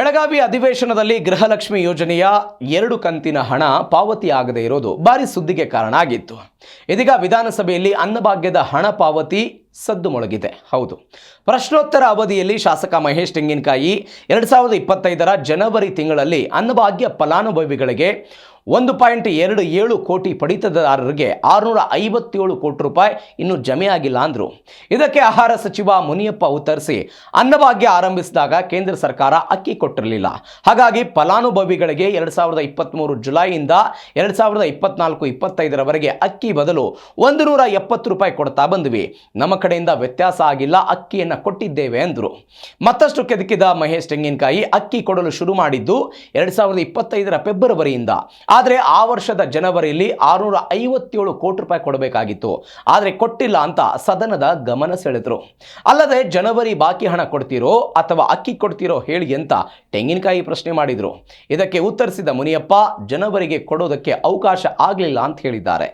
ಬೆಳಗಾವಿ ಅಧಿವೇಶನದಲ್ಲಿ ಗೃಹಲಕ್ಷ್ಮಿ ಯೋಜನೆಯ 2 ಕಂತಿನ ಹಣ ಪಾವತಿಯಾಗದೇ ಇರೋದು ಭಾರಿ ಸುದ್ದಿಗೆ ಕಾರಣ ಆಗಿತ್ತು. ಇದೀಗ ವಿಧಾನಸಭೆಯಲ್ಲಿ ಅನ್ನಭಾಗ್ಯದ ಹಣ ಪಾವತಿ ಸದ್ದು ಮೊಳಗಿದೆ. ಹೌದು, ಪ್ರಶ್ನೋತ್ತರ ಅವಧಿಯಲ್ಲಿ ಶಾಸಕ ಮಹೇಶ್ ತೆಂಗಿನಕಾಯಿ 2025ರ ಜನವರಿ ತಿಂಗಳಲ್ಲಿ ಅನ್ನಭಾಗ್ಯ ಫಲಾನುಭವಿಗಳಿಗೆ 1.27 ಕೋಟಿ ಪಡಿತರದಾರರಿಗೆ 657 ಕೋಟಿ ರೂಪಾಯಿ ಇನ್ನೂ ಜಮೆಯಾಗಿಲ್ಲ ಅಂದರು. ಇದಕ್ಕೆ ಆಹಾರ ಸಚಿವ ಮುನಿಯಪ್ಪ ಉತ್ತರಿಸಿ, ಅನ್ನಭಾಗ್ಯ ಆರಂಭಿಸಿದಾಗ ಕೇಂದ್ರ ಸರ್ಕಾರ ಅಕ್ಕಿ ಕೊಟ್ಟಿರಲಿಲ್ಲ. ಹಾಗಾಗಿ ಫಲಾನುಭವಿಗಳಿಗೆ 2023 ಜುಲೈಯಿಂದ 2024-25ರವರೆಗೆ ಅಕ್ಕಿ ಬದಲು 170 ರೂಪಾಯಿ ಕೊಡ್ತಾ ಬಂದ್ವಿ. ನಮ್ಮ ಕಡೆಯಿಂದ ವ್ಯತ್ಯಾಸ ಆಗಿಲ್ಲ, ಅಕ್ಕಿಯನ್ನು ಕೊಟ್ಟಿದ್ದೇವೆ ಎಂದರು. ಮತ್ತಷ್ಟು ಕೆದಕಿದ ಮಹೇಶ್ ತೆಂಗಿನಕಾಯಿ, ಅಕ್ಕಿ ಕೊಡಲು ಶುರು ಮಾಡಿದ್ದು 2025ರ ಫೆಬ್ರವರಿಯಿಂದ. ಆದರೆ ಆ ವರ್ಷದ ಜನವರಿಯಲ್ಲಿ 657 ಕೋಟಿ ರೂಪಾಯಿ ಕೊಡಬೇಕಾಗಿತ್ತು, ಆದರೆ ಕೊಟ್ಟಿಲ್ಲ ಅಂತ ಸದನದ ಗಮನ ಸೆಳೆದರು. ಅಲ್ಲದೆ ಜನವರಿ ಬಾಕಿ ಹಣ ಕೊಡ್ತೀರೋ ಅಥವಾ ಅಕ್ಕಿ ಕೊಡ್ತೀರೋ ಹೇಳಿ ಅಂತ ತೆಂಗಿನಕಾಯಿ ಪ್ರಶ್ನೆ ಮಾಡಿದರು. ಇದಕ್ಕೆ ಉತ್ತರಿಸಿದ ಮುನಿಯಪ್ಪ, ಜನವರಿಗೆ ಕೊಡೋದಕ್ಕೆ ಅವಕಾಶ ಆಗಲಿಲ್ಲ ಅಂತ ಹೇಳಿದ್ದಾರೆ.